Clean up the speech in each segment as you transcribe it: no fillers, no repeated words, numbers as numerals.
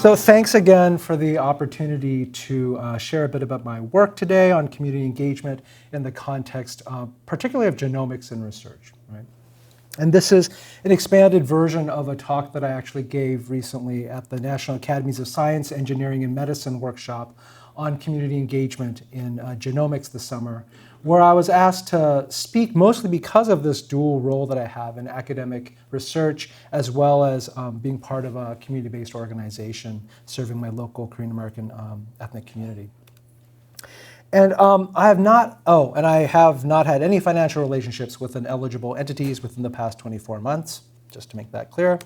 So thanks again for the opportunity to share a bit about my work today on community engagement in the context particularly of genomics and research. Right? And this is an expanded version of a talk that I actually gave recently at the National Academies of Science, Engineering, and Medicine workshop on community engagement in genomics this summer, where I was asked to speak mostly because of this dual role that I have in academic research, as well as being part of a community-based organization serving my local Korean American ethnic community. And I have not had any financial relationships with eligible entities within the past 24 months, just to make that clear.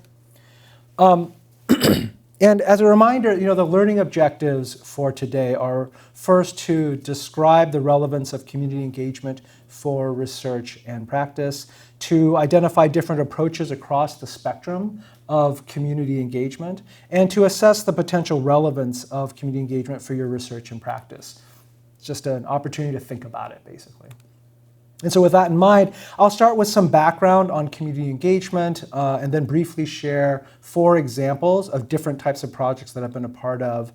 And as a reminder, the learning objectives for today are first to describe the relevance of community engagement for research and practice, to identify different approaches across the spectrum of community engagement, and to assess the potential relevance of community engagement for your research and practice. It's just an opportunity to think about it, basically. And so with that in mind, I'll start with some background on community engagement and then briefly share 4 examples of different types of projects that I've been a part of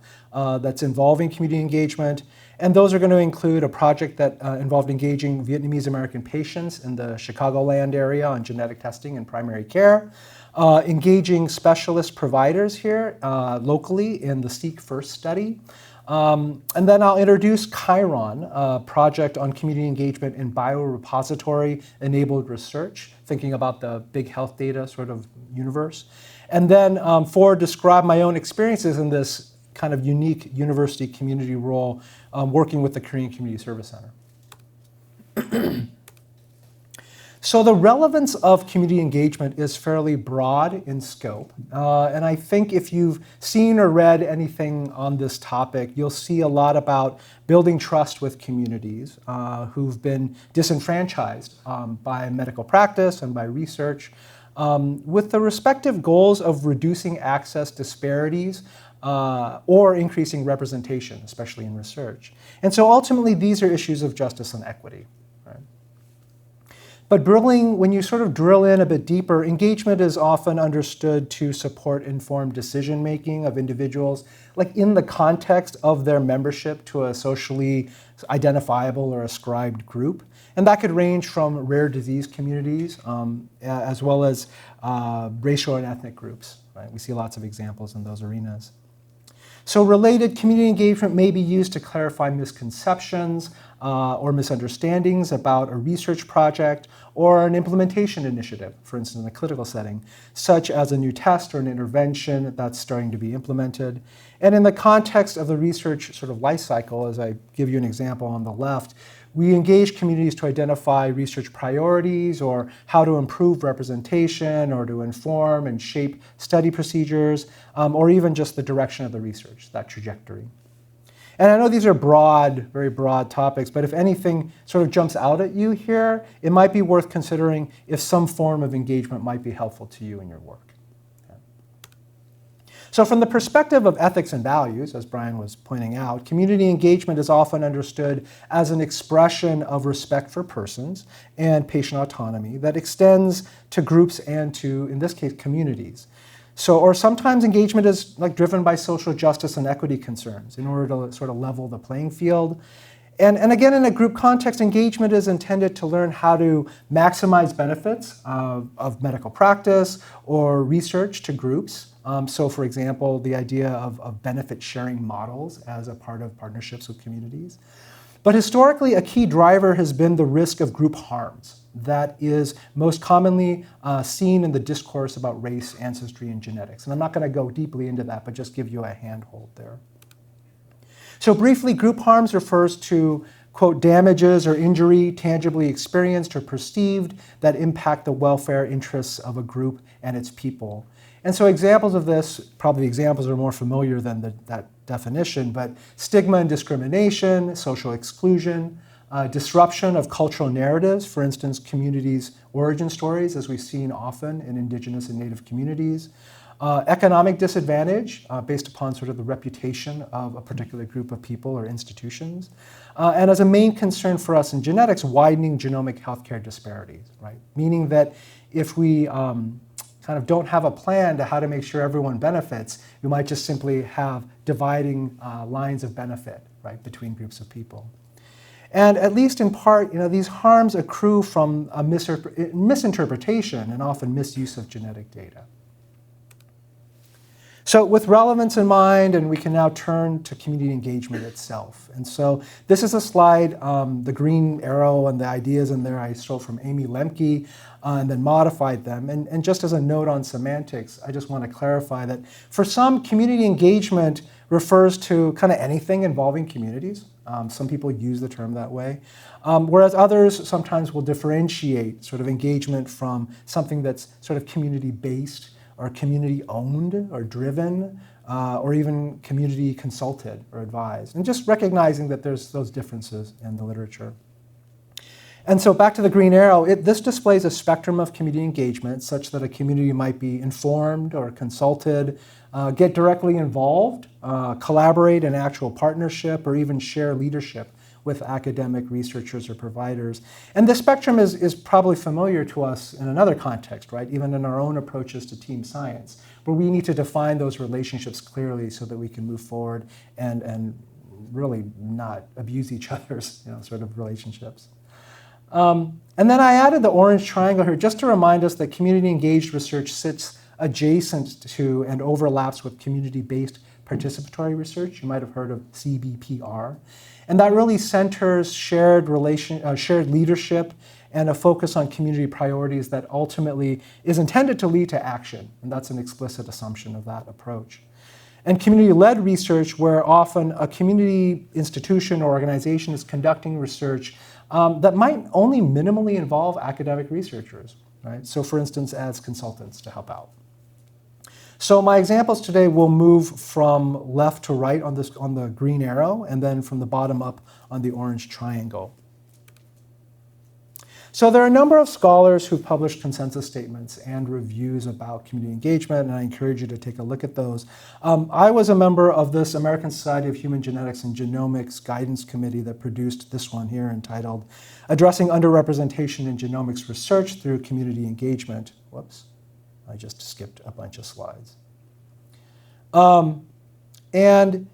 that's involving community engagement. And those are going to include a project that involved engaging Vietnamese American patients in the Chicagoland area on genetic testing and primary care, engaging specialist providers here locally in the SeqFirst study. And then I'll introduce CHIRON, a project on community engagement in biorepository-enabled research, thinking about the big health data sort of universe. And then describe my own experiences in this kind of unique university community role working with the Korean Community Service Center. So the relevance of community engagement is fairly broad in scope. And I think if you've seen or read anything on this topic, you'll see a lot about building trust with communities who've been disenfranchised by medical practice and by research, with the respective goals of reducing access disparities or increasing representation, especially in research. And so ultimately, these are issues of justice and equity. But when you sort of drill in a bit deeper, engagement is often understood to support informed decision-making of individuals, like in the context of their membership to a socially identifiable or ascribed group. And that could range from rare disease communities as well as racial and ethnic groups. Right? We see lots of examples in those arenas. So related, community engagement may be used to clarify misconceptions or misunderstandings about a research project or an implementation initiative, for instance, in a clinical setting, such as a new test or an intervention that's starting to be implemented. And in the context of the research sort of life cycle, as I give you an example on the left, we engage communities to identify research priorities or how to improve representation or to inform and shape study procedures or even just the direction of the research, that trajectory. And I know these are broad, very broad topics, but if anything sort of jumps out at you here, it might be worth considering if some form of engagement might be helpful to you in your work. So from the perspective of ethics and values, as Brian was pointing out, community engagement is often understood as an expression of respect for persons and patient autonomy that extends to groups and to, in this case, communities. So, or sometimes engagement is driven by social justice and equity concerns in order to sort of level the playing field. And again, in a group context, engagement is intended to learn how to maximize benefits of medical practice or research to groups. So for example, the idea of benefit sharing models as a part of partnerships with communities. But historically, a key driver has been the risk of group harms that is most commonly seen in the discourse about race, ancestry, and genetics. And I'm not going to go deeply into that, but just give you a handhold there. So briefly, group harms refers to, quote, damages or injury tangibly experienced or perceived that impact the welfare interests of a group and its people. And so examples of this, probably examples are more familiar than that definition, but stigma and discrimination, social exclusion, disruption of cultural narratives, for instance, communities' origin stories, as we've seen often in indigenous and native communities, economic disadvantage based upon sort of the reputation of a particular group of people or institutions, and as a main concern for us in genetics, widening genomic healthcare disparities, right? Meaning that if we kind of don't have a plan to how to make sure everyone benefits. You might just simply have dividing lines of benefit, right, between groups of people. And at least in part, these harms accrue from a misinterpretation and often misuse of genetic data. So with relevance in mind, and we can now turn to community engagement itself. And so this is a slide, the green arrow and the ideas in there I stole from Amy Lemke and then modified them. And just as a note on semantics, I just want to clarify that for some, community engagement refers to kind of anything involving communities. Some people use the term that way, whereas others sometimes will differentiate sort of engagement from something that's sort of community-based or community-owned or driven, or even community consulted or advised, and just recognizing that there's those differences in the literature. And so back to the green arrow, this displays a spectrum of community engagement such that a community might be informed or consulted, get directly involved, collaborate in actual partnership, or even share leadership with academic researchers or providers. And the spectrum is probably familiar to us in another context, right? Even in our own approaches to team science, where we need to define those relationships clearly so that we can move forward and really not abuse each other's sort of relationships. And then I added the orange triangle here just to remind us that community-engaged research sits adjacent to and overlaps with community-based participatory research. You might have heard of CBPR. And that really centers shared leadership and a focus on community priorities that ultimately is intended to lead to action. And that's an explicit assumption of that approach. And community-led research, where often a community institution or organization is conducting research that might only minimally involve academic researchers, right? So for instance, as consultants to help out. So my examples today will move from left to right on the green arrow, and then from the bottom up on the orange triangle. So there are a number of scholars who've published consensus statements and reviews about community engagement, and I encourage you to take a look at those. I was a member of this American Society of Human Genetics and Genomics Guidance Committee that produced this one here entitled Addressing Underrepresentation in Genomics Research Through Community Engagement. Whoops. I just skipped a bunch of slides. And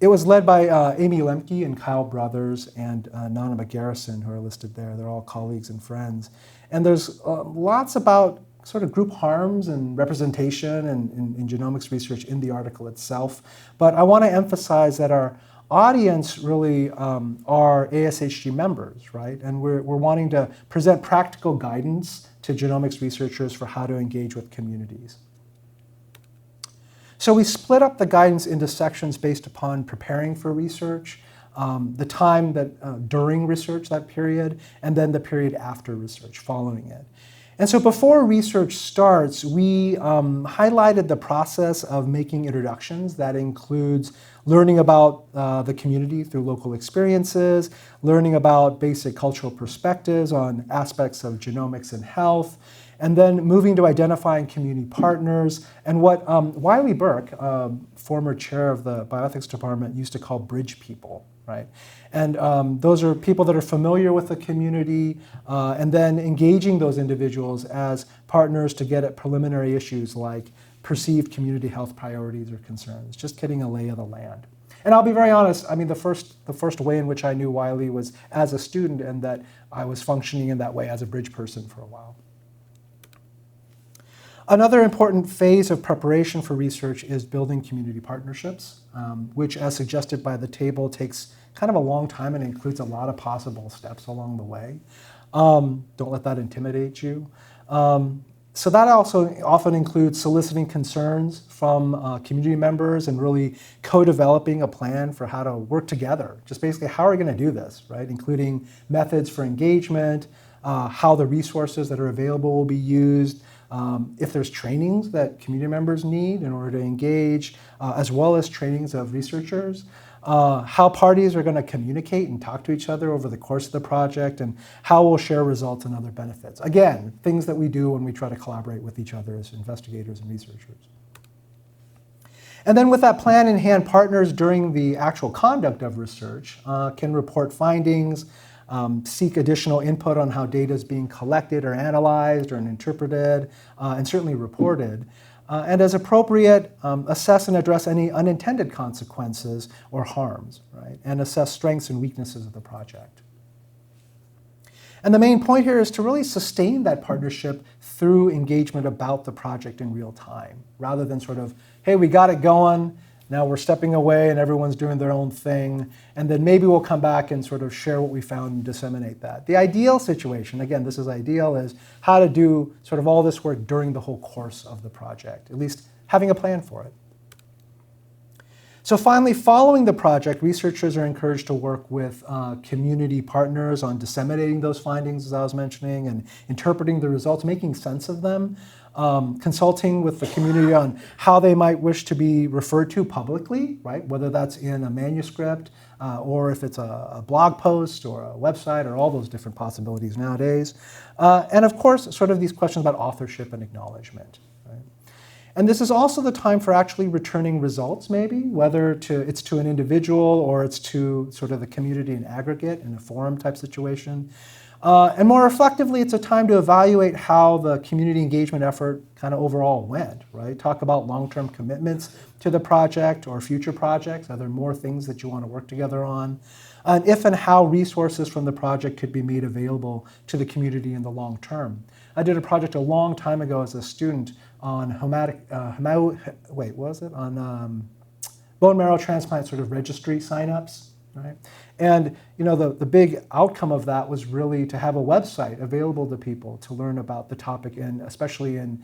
it was led by Amy Lemke and Kyle Brothers and Nana McGarrison, who are listed there. They're all colleagues and friends. And there's lots about sort of group harms and representation and in genomics research in the article itself. But I want to emphasize that our audience really are ASHG members, right? And we're wanting to present practical guidance to genomics researchers for how to engage with communities. So we split up the guidance into sections based upon preparing for research, the time that during research, that period, and then the period after research, following it. And so before research starts, we highlighted the process of making introductions. That includes learning about the community through local experiences, learning about basic cultural perspectives on aspects of genomics and health, and then moving to identifying community partners and what Wiley Burke, former chair of the bioethics department, used to call bridge people, right? And those are people that are familiar with the community and then engaging those individuals as partners to get at preliminary issues like perceived community health priorities or concerns, just getting a lay of the land. And I'll be very honest, I mean, the first way in which I knew Wiley was as a student, and that I was functioning in that way as a bridge person for a while. Another important phase of preparation for research is building community partnerships, which, as suggested by the table, takes kind of a long time and includes a lot of possible steps along the way. Don't let that intimidate you. So that also often includes soliciting concerns from community members and really co-developing a plan for how to work together. Just basically, how are we going to do this, right? Including methods for engagement, how the resources that are available will be used, if there's trainings that community members need in order to engage, as well as trainings of researchers, how parties are going to communicate and talk to each other over the course of the project, and how we'll share results and other benefits. Again, things that we do when we try to collaborate with each other as investigators and researchers. And then with that plan in hand, partners during the actual conduct of research can report findings, seek additional input on how data is being collected or analyzed or interpreted, and certainly reported. And as appropriate, assess and address any unintended consequences or harms, right? And assess strengths and weaknesses of the project. And the main point here is to really sustain that partnership through engagement about the project in real time, rather than sort of, hey, we got it going, now we're stepping away and everyone's doing their own thing, and then maybe we'll come back and sort of share what we found and disseminate that. The ideal situation, again, this is ideal, is how to do sort of all this work during the whole course of the project, at least having a plan for it. So finally, following the project, researchers are encouraged to work with community partners on disseminating those findings, as I was mentioning, and interpreting the results, making sense of them, consulting with the community on how they might wish to be referred to publicly, right? Whether that's in a manuscript or if it's a blog post or a website or all those different possibilities nowadays. And of course, sort of these questions about authorship and acknowledgement. And this is also the time for actually returning results, maybe, whether it's to an individual or it's to sort of the community in aggregate in a forum type situation. And more reflectively, it's a time to evaluate how the community engagement effort kind of overall went, right? Talk about long-term commitments to the project or future projects. Are there more things that you want to work together on? And if and how resources from the project could be made available to the community in the long term. I did a project a long time ago as a student on bone marrow transplant sort of registry signups, right? And the big outcome of that was really to have a website available to people to learn about the topic, especially in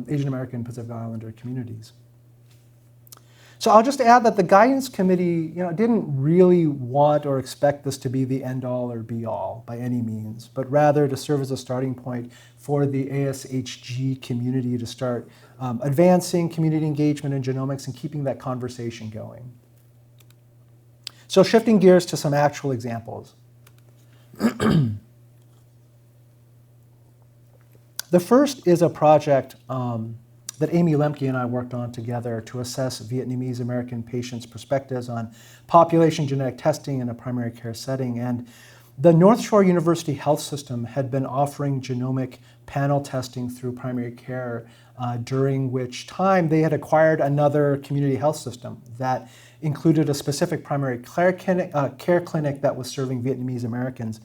Asian American Pacific Islander communities. So I'll just add that the guidance committee didn't really want or expect this to be the end-all or be-all by any means, but rather to serve as a starting point for the ASHG community to start advancing community engagement in genomics and keeping that conversation going. So shifting gears to some actual examples. The first is a project that Amy Lemke and I worked on together to assess Vietnamese American patients' perspectives on population genetic testing in a primary care setting. And the North Shore University Health System had been offering genomic panel testing through primary care, during which time they had acquired another community health system that included a specific primary care clinic that was serving Vietnamese Americans.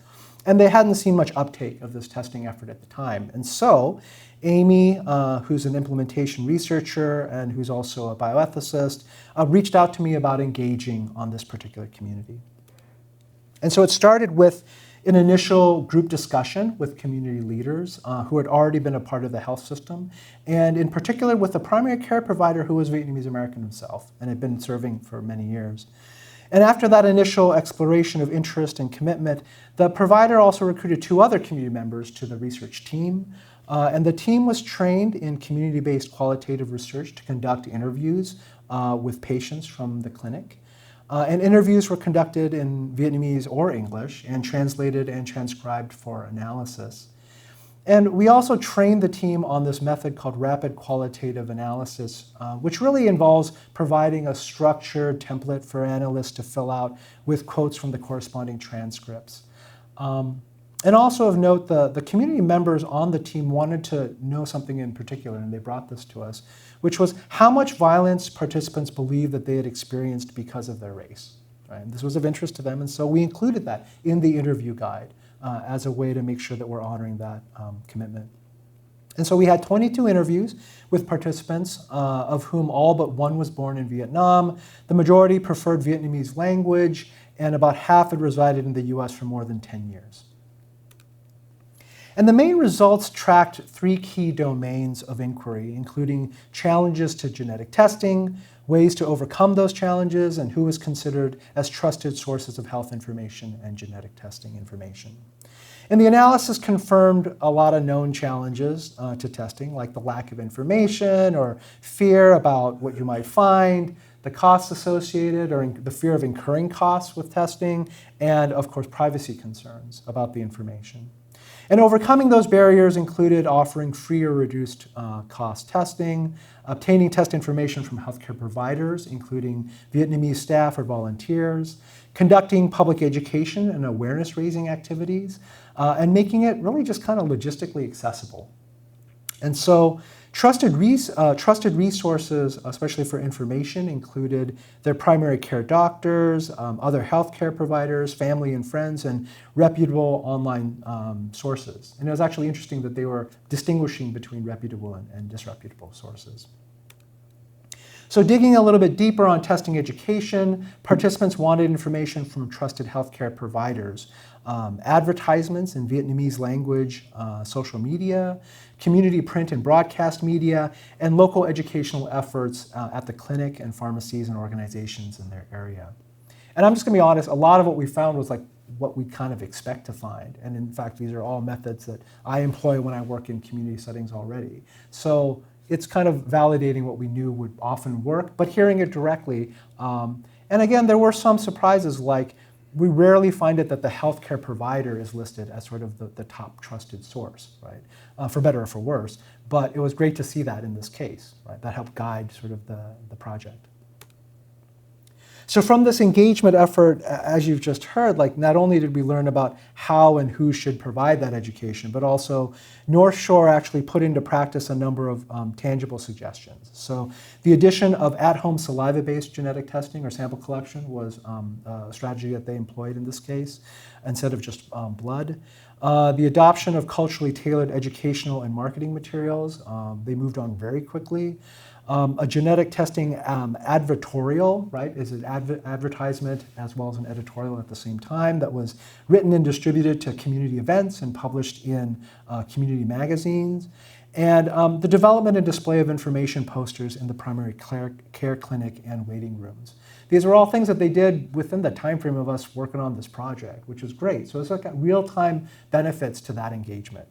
And they hadn't seen much uptake of this testing effort at the time. And so Amy, who's an implementation researcher and who's also a bioethicist, reached out to me about engaging on this particular community. And so it started with an initial group discussion with community leaders who had already been a part of the health system, and in particular with a primary care provider who was Vietnamese American himself and had been serving for many years. And after that initial exploration of interest and commitment, the provider also recruited 2 other community members to the research team. And the team was trained in community-based qualitative research to conduct interviews with patients from the clinic. And interviews were conducted in Vietnamese or English and translated and transcribed for analysis. And we also trained the team on this method called rapid qualitative analysis, which really involves providing a structured template for analysts to fill out with quotes from the corresponding transcripts. And also of note, the community members on the team wanted to know something in particular, and they brought this to us, which was how much violence participants believed that they had experienced because of their race. Right? And this was of interest to them, and so we included that in the interview guide as a way to make sure that we're honoring that commitment. And so we had 22 interviews with participants, of whom all but 1 was born in Vietnam. The majority preferred Vietnamese language, and about half had resided in the US for more than 10 years. And the main results tracked 3 key domains of inquiry, including challenges to genetic testing, ways to overcome those challenges, and who was considered as trusted sources of health information and genetic testing information. And the analysis confirmed a lot of known challenges to testing, like the lack of information or fear about what you might find, the costs associated or the fear of incurring costs with testing, and of course privacy concerns about the information. And overcoming those barriers included offering free or reduced cost testing, obtaining test information from healthcare providers, including Vietnamese staff or volunteers, conducting public education and awareness raising activities, and making it really just kind of logistically accessible. And so trusted resources, especially for information, included their primary care doctors, other healthcare providers, family and friends, and reputable online sources. And it was actually interesting that they were distinguishing between reputable and disreputable sources. So digging a little bit deeper on testing education, participants wanted information from trusted healthcare providers, advertisements in Vietnamese language, social media, community print and broadcast media, and local educational efforts at the clinic and pharmacies and organizations in their area. And I'm just gonna be honest, a lot of what we found was like what we kind of expect to find. And in fact, these are all methods that I employ when I work in community settings already. So it's kind of validating what we knew would often work, but hearing it directly. And again, there were some surprises, like we rarely find it that the healthcare provider is listed as sort of the top trusted source, right? For better or for worse. But it was great to see that in this case, right? That helped guide sort of the project. So from this engagement effort, as you've just heard, like not only did we learn about how and who should provide that education, but also North Shore actually put into practice a number of tangible suggestions. So the addition of at-home saliva-based genetic testing or sample collection was a strategy that they employed in this case, instead of just blood. The adoption of culturally tailored educational and marketing materials, they moved on very quickly. A genetic testing advertorial, right, is an advertisement as well as an editorial at the same time that was written and distributed to community events and published in community magazines. And the development and display of information posters in the primary care clinic and waiting rooms. These are all things that they did within the time frame of us working on this project, which was great. So it's like real-time benefits to that engagement.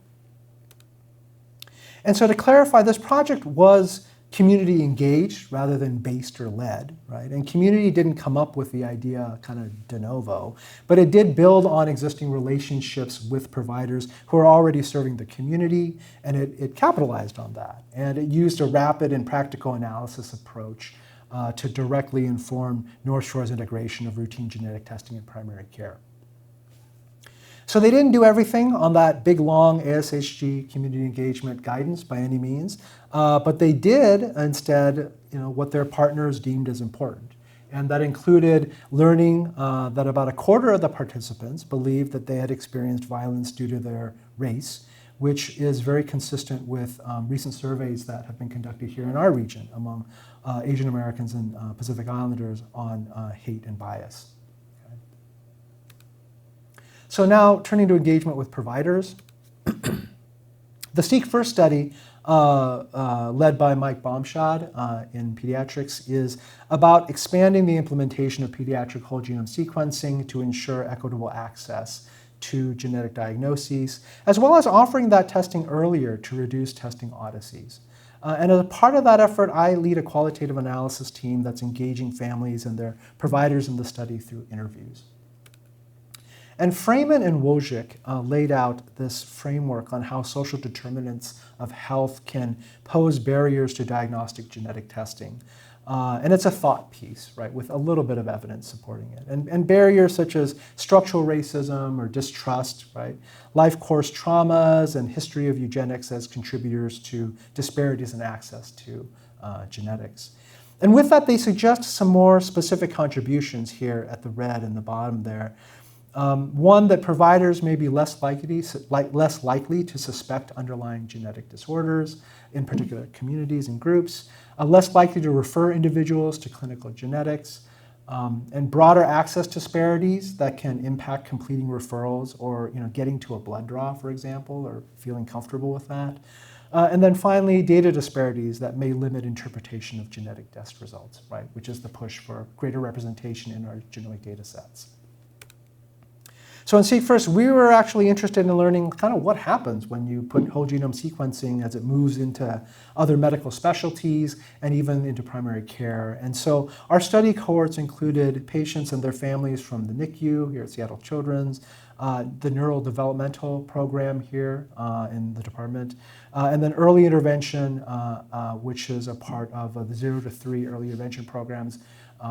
And so to clarify, this project was community engaged rather than based or led, right? And community didn't come up with the idea kind of de novo, but it did build on existing relationships with providers who are already serving the community, and it capitalized on that. And it used a rapid and practical analysis approach to directly inform North Shore's integration of routine genetic testing in primary care. So they didn't do everything on that big, long ASHG community engagement guidance by any means, but they did instead, what their partners deemed as important. And that included learning that about a quarter of the participants believed that they had experienced violence due to their race, which is very consistent with recent surveys that have been conducted here in our region among Asian Americans and Pacific Islanders on hate and bias. So now turning to engagement with providers. The SeqFirst study led by Mike Baumschad in pediatrics is about expanding the implementation of pediatric whole genome sequencing to ensure equitable access to genetic diagnoses, as well as offering that testing earlier to reduce testing odysseys. And as a part of that effort, I lead a qualitative analysis team that's engaging families and their providers in the study through interviews. And Freeman and Wojcik laid out this framework on how social determinants of health can pose barriers to diagnostic genetic testing. And it's a thought piece, right, with a little bit of evidence supporting it. And barriers such as structural racism or distrust, right, life course traumas and history of eugenics as contributors to disparities in access to genetics. And with that, they suggest some more specific contributions here at the red in the bottom there. One, that providers may be less likely to suspect underlying genetic disorders in particular communities and groups, less likely to refer individuals to clinical genetics, and broader access disparities that can impact completing referrals or getting to a blood draw, for example, or feeling comfortable with that. And then finally, data disparities that may limit interpretation of genetic test results, right, which is the push for greater representation in our genomic data sets. So in SeqFirst, we were actually interested in learning kind of what happens when you put whole genome sequencing as it moves into other medical specialties and even into primary care. And so our study cohorts included patients and their families from the NICU here at Seattle Children's, the neurodevelopmental program here in the department, and then early intervention, which is a part of the 0 to 3 early intervention programs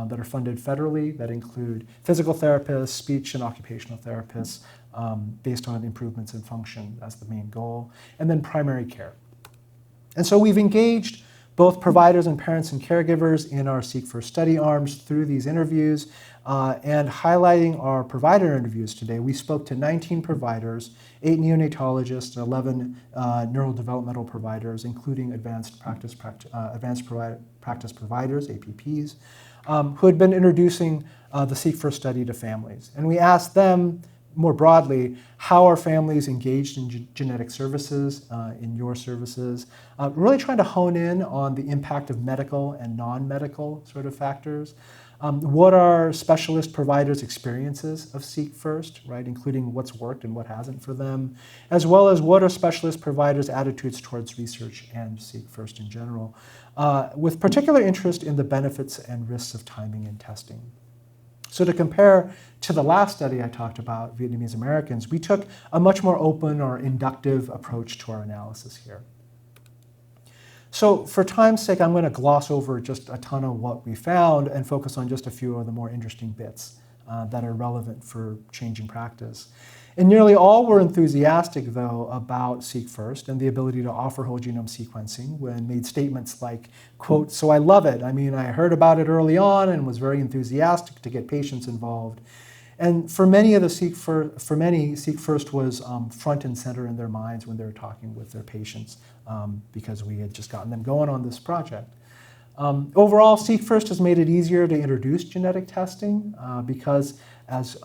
that are funded federally that include physical therapists, speech and occupational therapists, based on improvements in function as the main goal, and then primary care. And so we've engaged both providers and parents and caregivers in our SeqFirst study arms through these interviews, and highlighting our provider interviews today. We spoke to 19 providers, 8 neonatologists, 11 neurodevelopmental providers, including advanced practice providers, APPs, who had been introducing the SeqFirst study to families. And we asked them, more broadly, how are families engaged in genetic services, in your services, really trying to hone in on the impact of medical and non-medical sort of factors. What are specialist providers' experiences of SeqFirst, right, including what's worked and what hasn't for them, as well as what are specialist providers' attitudes towards research and SeqFirst in general, with particular interest in the benefits and risks of timing and testing. So to compare to the last study I talked about, Vietnamese Americans, we took a much more open or inductive approach to our analysis here. So for time's sake, I'm going to gloss over just a ton of what we found and focus on just a few of the more interesting bits that are relevant for changing practice. And nearly all were enthusiastic, though, about SeqFirst and the ability to offer whole genome sequencing when made statements like, quote, "So I love it. I mean, I heard about it early on and was very enthusiastic to get patients involved." And for many, SeqFirst was front and center in their minds when they were talking with their patients because we had just gotten them going on this project. Overall, SeqFirst has made it easier to introduce genetic testing because, as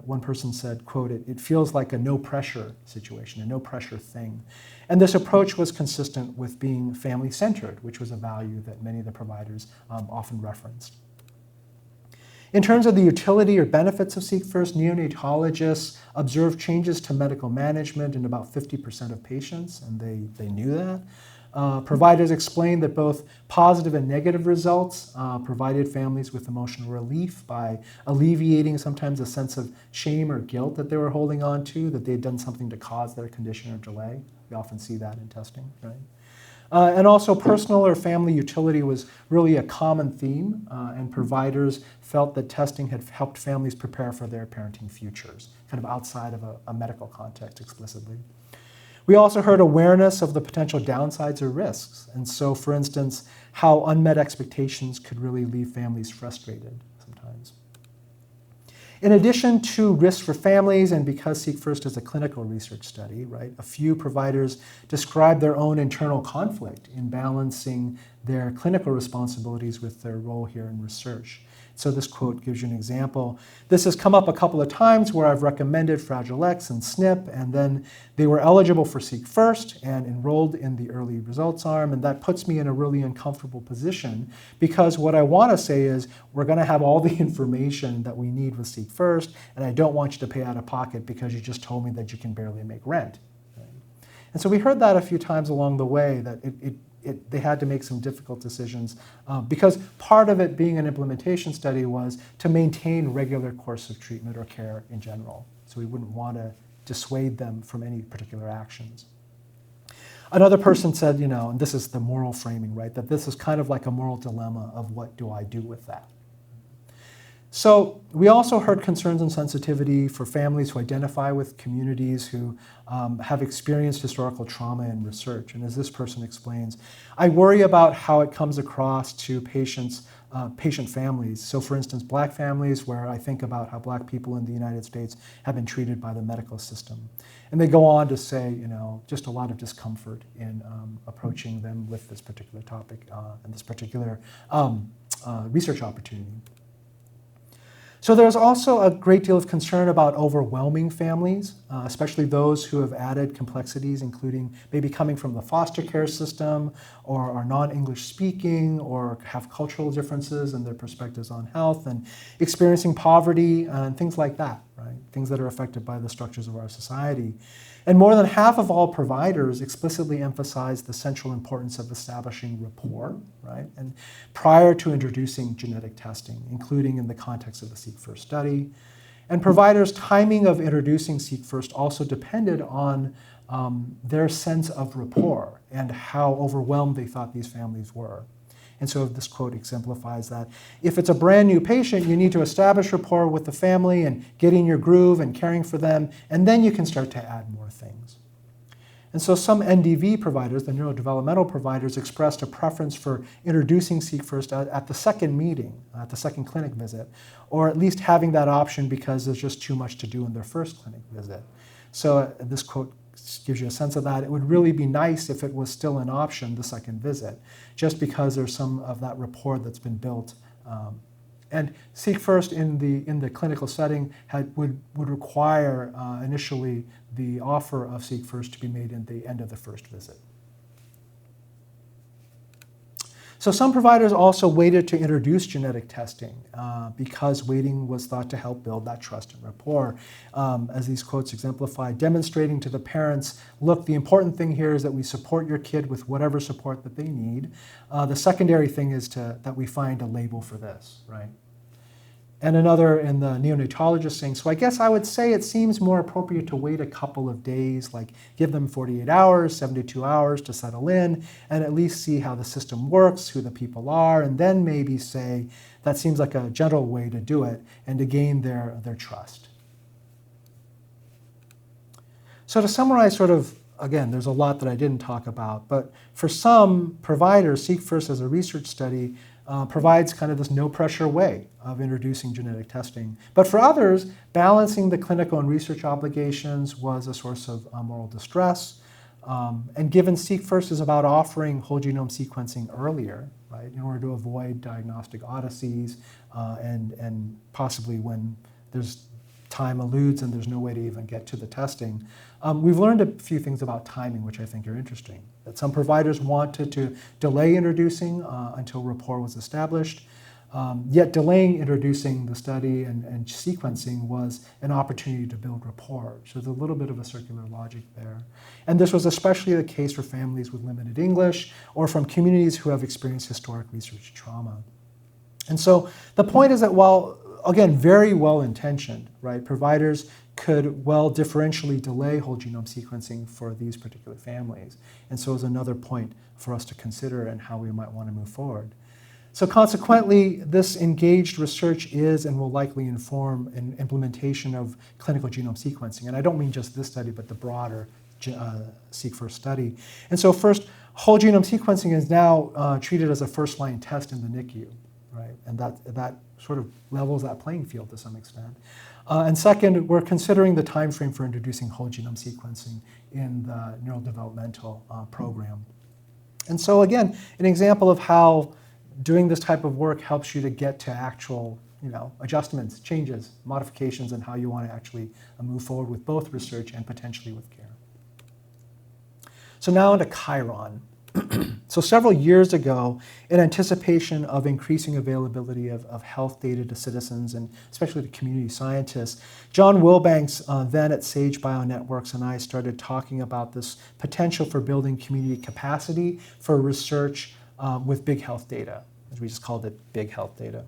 one person said, quote, it feels like a no-pressure situation, a no-pressure thing. And this approach was consistent with being family-centered, which was a value that many of the providers often referenced. In terms of the utility or benefits of SeqFirst, neonatologists observed changes to medical management in about 50% of patients, and they knew that. Providers explained that both positive and negative results provided families with emotional relief by alleviating sometimes a sense of shame or guilt that they were holding on to, that they had done something to cause their condition or delay. We often see that in testing, right? And also personal or family utility was really a common theme, and providers felt that testing had helped families prepare for their parenting futures, kind of outside of a medical context explicitly. We also heard awareness of the potential downsides or risks. And so, for instance, how unmet expectations could really leave families frustrated sometimes. In addition to risks for families, and because SeqFirst is a clinical research study, right, a few providers described their own internal conflict in balancing their clinical responsibilities with their role here in research. So this quote gives you an example. This has come up a couple of times where I've recommended Fragile X and SNP, and then they were eligible for SeqFirst and enrolled in the early results arm, and that puts me in a really uncomfortable position because what I want to say is we're going to have all the information that we need with SeqFirst, and I don't want you to pay out of pocket because you just told me that you can barely make rent. Right? And so we heard that a few times along the way, that they had to make some difficult decisions because part of it being an implementation study was to maintain regular course of treatment or care in general. So we wouldn't want to dissuade them from any particular actions. Another person said, and this is the moral framing, right, that this is kind of like a moral dilemma of what do I do with that? So we also heard concerns and sensitivity for families who identify with communities who have experienced historical trauma in research. And as this person explains, I worry about how it comes across to patient families. So for instance, Black families, where I think about how Black people in the United States have been treated by the medical system. And they go on to say, just a lot of discomfort in approaching them with this particular topic and this particular research opportunity. So there's also a great deal of concern about overwhelming families, especially those who have added complexities, including maybe coming from the foster care system or are non-English speaking or have cultural differences in their perspectives on health and experiencing poverty and things like that, right? Things that are affected by the structures of our society. And more than half of all providers explicitly emphasize the central importance of establishing rapport, right? And prior to introducing genetic testing, including in the context of the SeqFirst study. And providers' timing of introducing SeqFirst also depended on their sense of rapport and how overwhelmed they thought these families were. And so this quote exemplifies that. If it's a brand new patient, you need to establish rapport with the family and get in your groove and caring for them, and then you can start to add more things. And so some NDV providers, the neurodevelopmental providers, expressed a preference for introducing SeqFirst at the second meeting, at the second clinic visit, or at least having that option because there's just too much to do in their first clinic visit. So this quote gives you a sense of that. It would really be nice if it was still an option the second visit, just because there's some of that rapport that's been built. And SeqFirst in the clinical setting would require initially the offer of SeqFirst to be made at the end of the first visit. So some providers also waited to introduce genetic testing because waiting was thought to help build that trust and rapport. As these quotes exemplify, demonstrating to the parents, look, the important thing here is that we support your kid with whatever support that they need. The secondary thing is that we find a label for this, right? And another in the neonatologist saying, so I guess I would say it seems more appropriate to wait a couple of days, like give them 48 hours, 72 hours to settle in, and at least see how the system works, who the people are, and then maybe say, that seems like a gentle way to do it and to gain their trust. So to summarize sort of, again, there's a lot that I didn't talk about, but for some providers, SeqFirst as a research study provides kind of this no-pressure way of introducing genetic testing. But for others, balancing the clinical and research obligations was a source of moral distress. And given SeqFirst is about offering whole genome sequencing earlier, right, in order to avoid diagnostic odysseys and possibly when there's time eludes and there's no way to even get to the testing. We've learned a few things about timing, which I think are interesting. That some providers wanted to delay introducing until rapport was established, yet delaying introducing the study and sequencing was an opportunity to build rapport. So there's a little bit of a circular logic there. And this was especially the case for families with limited English or from communities who have experienced historic research trauma. And so the point is that while, again, very well-intentioned, right, providers could well differentially delay whole genome sequencing for these particular families. And so is another point for us to consider and how we might want to move forward. So consequently, this engaged research is and will likely inform an implementation of clinical genome sequencing. And I don't mean just this study, but the broader SeqFirst study. And so first, whole genome sequencing is now treated as a first-line test in the NICU, right? And that sort of levels that playing field to some extent. And second, we're considering the time frame for introducing whole genome sequencing in the neurodevelopmental program. And so again, an example of how doing this type of work helps you to get to actual adjustments, changes, modifications, and how you want to actually move forward with both research and potentially with care. So now into CHIRON. So several years ago, in anticipation of increasing availability of health data to citizens and especially to community scientists, John Wilbanks, then at Sage Bionetworks, and I started talking about this potential for building community capacity for research with big health data, as we just called it, big health data.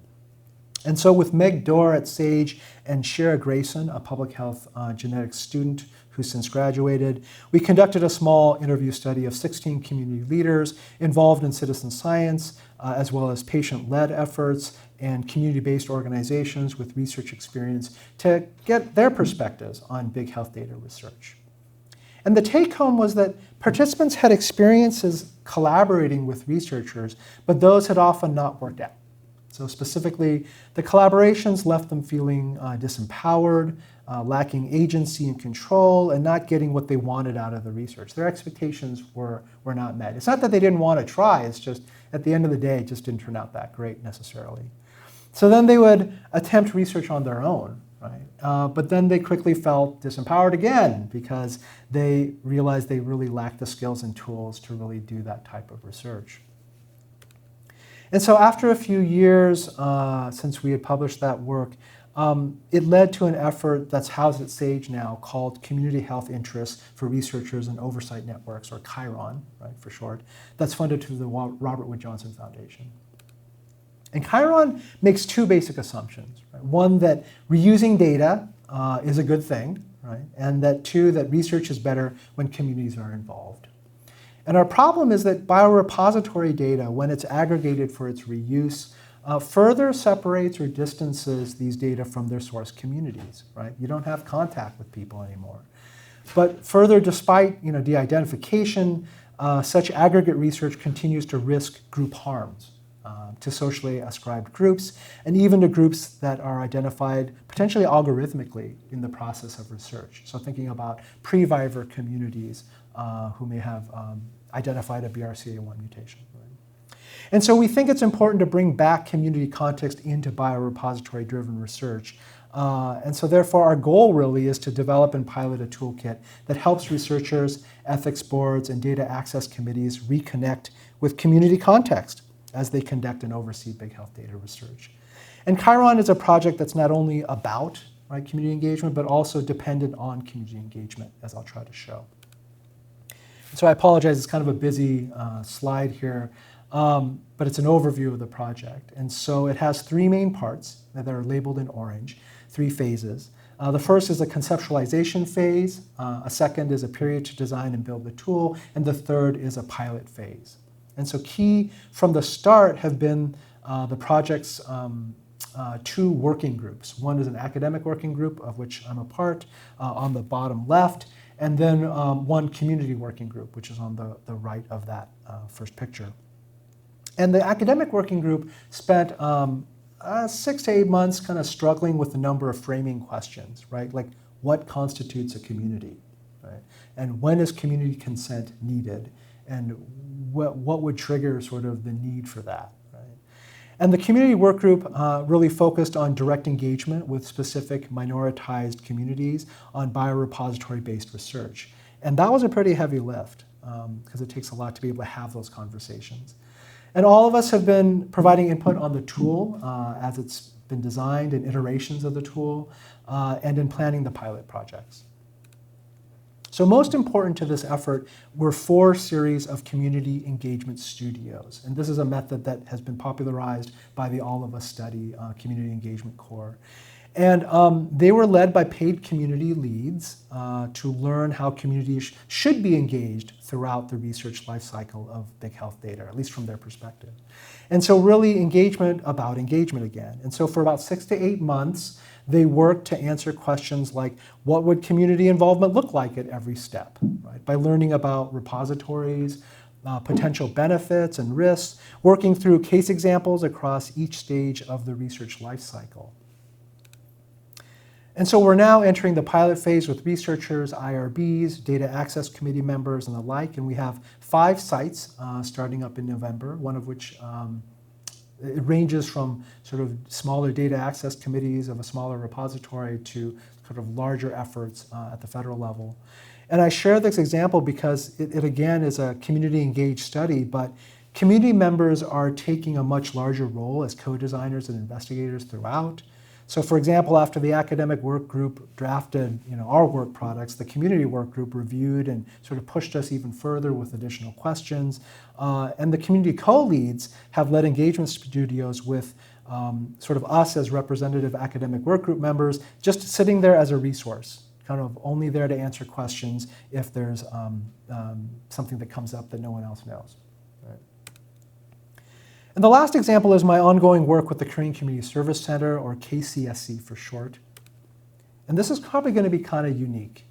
And so with Meg Dorr at Sage and Shara Grayson, a public health genetics student who's since graduated, we conducted a small interview study of 16 community leaders involved in citizen science, as well as patient-led efforts and community-based organizations with research experience to get their perspectives on big health data research. And the take-home was that participants had experiences collaborating with researchers, but those had often not worked out. So specifically, the collaborations left them feeling disempowered, lacking agency and control, and not getting what they wanted out of the research. Their expectations were not met. It's not that they didn't want to try, it's just at the end of the day, it just didn't turn out that great necessarily. So then they would attempt research on their own, right? But then they quickly felt disempowered again because they realized they really lacked the skills and tools to really do that type of research. And so after a few years since we had published that work, it led to an effort that's housed at Sage now called Community Health Interests for Researchers and Oversight Networks, or CHIRON, right, for short, that's funded through the Robert Wood Johnson Foundation. And CHIRON makes two basic assumptions. Right? One, that reusing data is a good thing, right? And that two, that research is better when communities are involved. And our problem is that biorepository data, when it's aggregated for its reuse, further separates or distances these data from their source communities, right? You don't have contact with people anymore. But further, despite de-identification, such aggregate research continues to risk group harms to socially ascribed groups, and even to groups that are identified potentially algorithmically in the process of research. So thinking about pre-Viver communities who may have identified a BRCA1 mutation. Right? And so we think it's important to bring back community context into biorepository-driven research. And so therefore our goal really is to develop and pilot a toolkit that helps researchers, ethics boards, and data access committees reconnect with community context as they conduct and oversee big health data research. And CHIRON is a project that's not only about community engagement, but also dependent on community engagement, as I'll try to show. So I apologize, it's kind of a busy slide here, but it's an overview of the project. And so it has three main parts that are labeled in orange, 3 phases. The first is a conceptualization phase, a second is a period to design and build the tool, and the third is a pilot phase. And so key from the start have been the project's 2 working groups. One is an academic working group, of which I'm a part, on the bottom left, and then one community working group, which is on the right of that first picture. And the academic working group spent 6 to 8 months kind of struggling with the number of framing questions, right? Like, what constitutes a community, right? And when is community consent needed? And what would trigger sort of the need for that, right? And the community work group really focused on direct engagement with specific minoritized communities on biorepository-based research. And that was a pretty heavy lift because it takes a lot to be able to have those conversations. And all of us have been providing input on the tool as it's been designed, and iterations of the tool, and in planning the pilot projects. So most important to this effort were 4 series of community engagement studios. And this is a method that has been popularized by the All of Us study, Community Engagement Core. And they were led by paid community leads to learn how communities should be engaged throughout the research life cycle of big health data, at least from their perspective. And so really engagement about engagement again. And so for about 6 to 8 months, they worked to answer questions like, what would community involvement look like at every step, right? By learning about repositories, potential benefits and risks, working through case examples across each stage of the research life cycle. And so we're now entering the pilot phase with researchers, IRBs, data access committee members, and the like, and we have 5 sites starting up in November, one of which it ranges from sort of smaller data access committees of a smaller repository to sort of larger efforts at the federal level. And I share this example because it again is a community engaged study, but community members are taking a much larger role as co-designers and investigators throughout. So for example, after the academic work group drafted our work products, the community work group reviewed and sort of pushed us even further with additional questions. And the community co-leads have led engagement studios with sort of us as representative academic work group members, just sitting there as a resource, kind of only there to answer questions if there's something that comes up that no one else knows. And the last example is my ongoing work with the Korean Community Service Center, or KCSC for short. And this is probably going to be kind of unique.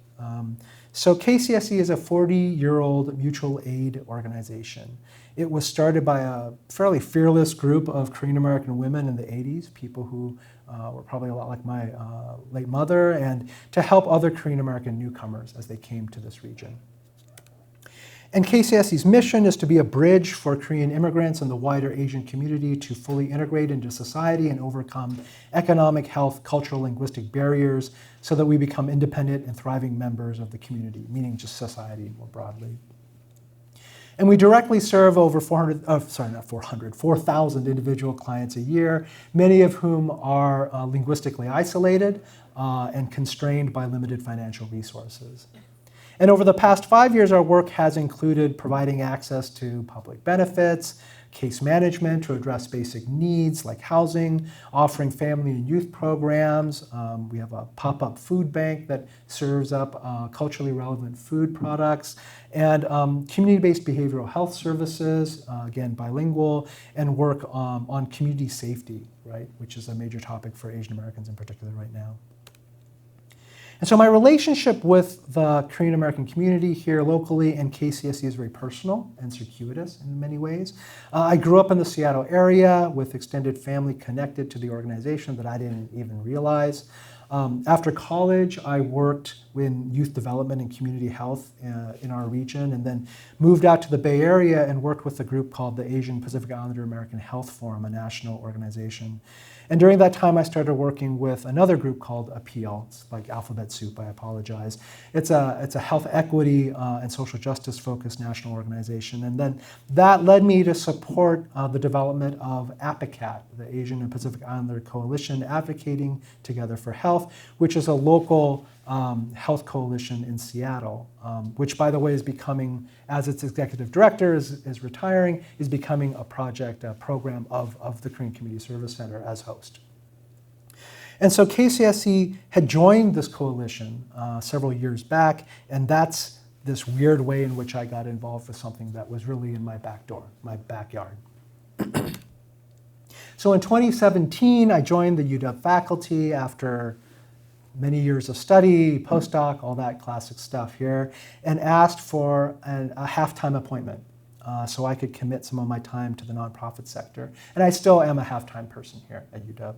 So KCSC is a 40-year-old mutual aid organization. It was started by a fairly fearless group of Korean American women in the 80s, people who were probably a lot like my late mother, and to help other Korean American newcomers as they came to this region. And KCSC's mission is to be a bridge for Korean immigrants and the wider Asian community to fully integrate into society and overcome economic, health, cultural, linguistic barriers so that we become independent and thriving members of the community, meaning just society more broadly. And we directly serve over 4,000 individual clients a year, many of whom are linguistically isolated and constrained by limited financial resources. And over the past 5 years, our work has included providing access to public benefits, case management to address basic needs like housing, offering family and youth programs. We have a pop-up food bank that serves up culturally relevant food products, and community-based behavioral health services, again, bilingual, and work on community safety, right, which is a major topic for Asian Americans in particular right now. And so my relationship with the Korean American community here locally and KCSE is very personal and circuitous in many ways. I grew up in the Seattle area with extended family connected to the organization that I didn't even realize. After college, I worked in youth development and community health in our region, and then moved out to the Bay Area and worked with a group called the Asian Pacific Islander American Health Forum, a national organization. And during that time, I started working with another group called APPEAL. It's like alphabet soup, I apologize. It's a health equity and social justice focused national organization. And then that led me to support the development of APICAT, the Asian and Pacific Islander Coalition Advocating Together for Health, which is a local health coalition in Seattle, which, by the way, is becoming, as its executive director is retiring, is becoming a project, a program of the Korean Community Service Center as host. And so KCSE had joined this coalition several years back, and that's this weird way in which I got involved with something that was really in my back door, my backyard. So in 2017, I joined the UW faculty after many years of study, postdoc, all that classic stuff here, and asked for a half-time appointment so I could commit some of my time to the nonprofit sector. And I still am a half-time person here at UW.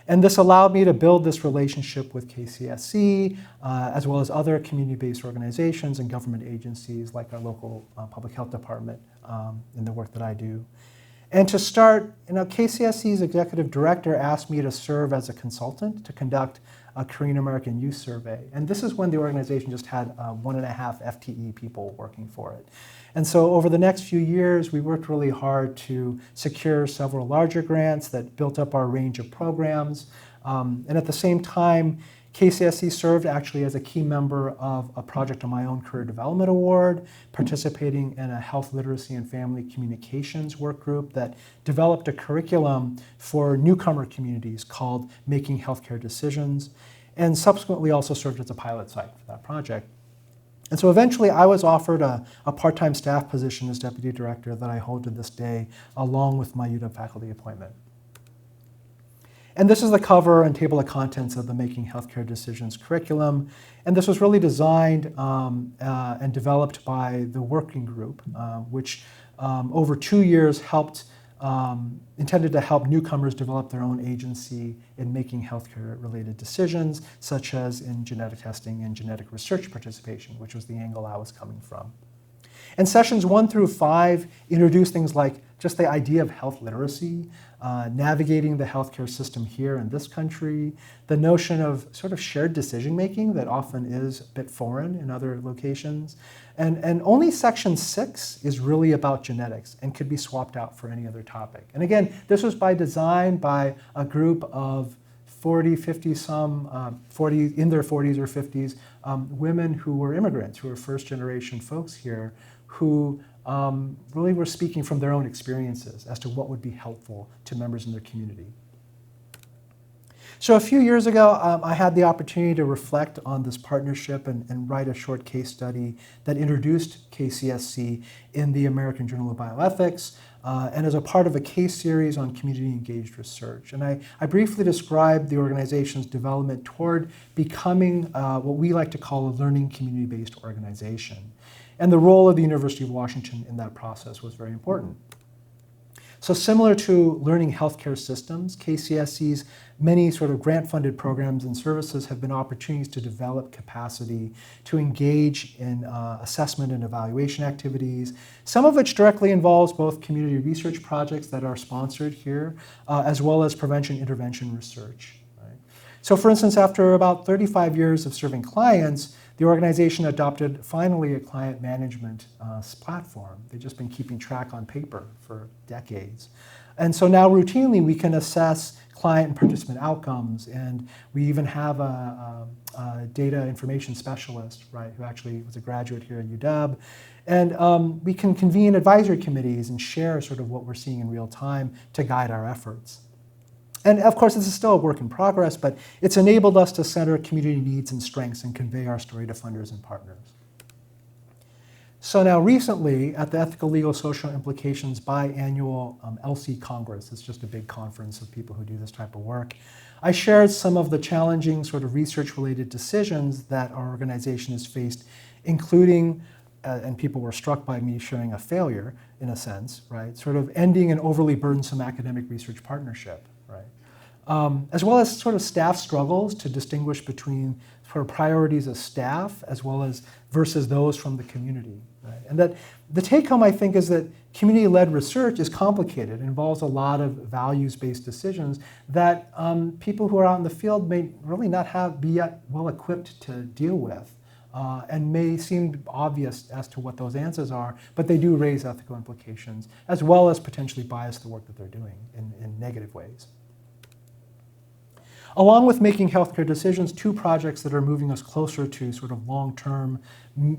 And this allowed me to build this relationship with KCSE, as well as other community-based organizations and government agencies like our local public health department in the work that I do. And to start, KCSE's executive director asked me to serve as a consultant to conduct a Korean American youth survey. And this is when the organization just had 1.5 FTE people working for it. And so over the next few years, we worked really hard to secure several larger grants that built up our range of programs. And at the same time, KCSE served actually as a key member of a project on my own Career Development Award, participating in a health literacy and family communications work group that developed a curriculum for newcomer communities called Making Healthcare Decisions, and subsequently also served as a pilot site for that project. And so eventually I was offered a part-time staff position as deputy director that I hold to this day, along with my UW faculty appointment. And this is the cover and table of contents of the Making Healthcare Decisions curriculum. And this was really designed and developed by the working group, which over 2 years intended to help newcomers develop their own agency in making healthcare-related decisions, such as in genetic testing and genetic research participation, which was the angle I was coming from. And sessions 1 through 5 introduced things like just the idea of health literacy, navigating the healthcare system here in this country, the notion of sort of shared decision-making that often is a bit foreign in other locations. And only section 6 is really about genetics and could be swapped out for any other topic. And again, this was by design by a group of 40, 50 some, 40 in their 40s or 50s, women who were immigrants, who were first-generation folks here, who really were speaking from their own experiences as to what would be helpful to members in their community. So a few years ago, I had the opportunity to reflect on this partnership and write a short case study that introduced KCSC in the American Journal of Bioethics, and as a part of a case series on community-engaged research. And I briefly described the organization's development toward becoming what we like to call a learning community-based organization. And the role of the University of Washington in that process was very important. So similar to learning healthcare systems, KCSC's many sort of grant-funded programs and services have been opportunities to develop capacity to engage in assessment and evaluation activities, some of which directly involves both community research projects that are sponsored here, as well as prevention intervention research. Right? So for instance, after about 35 years of serving clients, the organization adopted finally a client management platform. They've just been keeping track on paper for decades. And so now routinely we can assess client and participant outcomes, and we even have a data information specialist, right, who actually was a graduate here at UW. And we can convene advisory committees and share sort of what we're seeing in real time to guide our efforts. And of course, this is still a work in progress, but it's enabled us to center community needs and strengths and convey our story to funders and partners. So now recently, at the Ethical, Legal, Social Implications biannual LC Congress, it's just a big conference of people who do this type of work, I shared some of the challenging sort of research-related decisions that our organization has faced, including, and people were struck by me sharing a failure, in a sense, right, sort of ending an overly burdensome academic research partnership, right, as well as sort of staff struggles to distinguish between sort of priorities of staff as well as versus those from the community. Right? And that the take home, I think, is that community-led research is complicated. It involves a lot of values-based decisions that people who are out in the field may really not be yet well equipped to deal with, and may seem obvious as to what those answers are, but they do raise ethical implications, as well as potentially bias the work that they're doing in negative ways. Along with making healthcare decisions, two projects that are moving us closer to sort of long-term,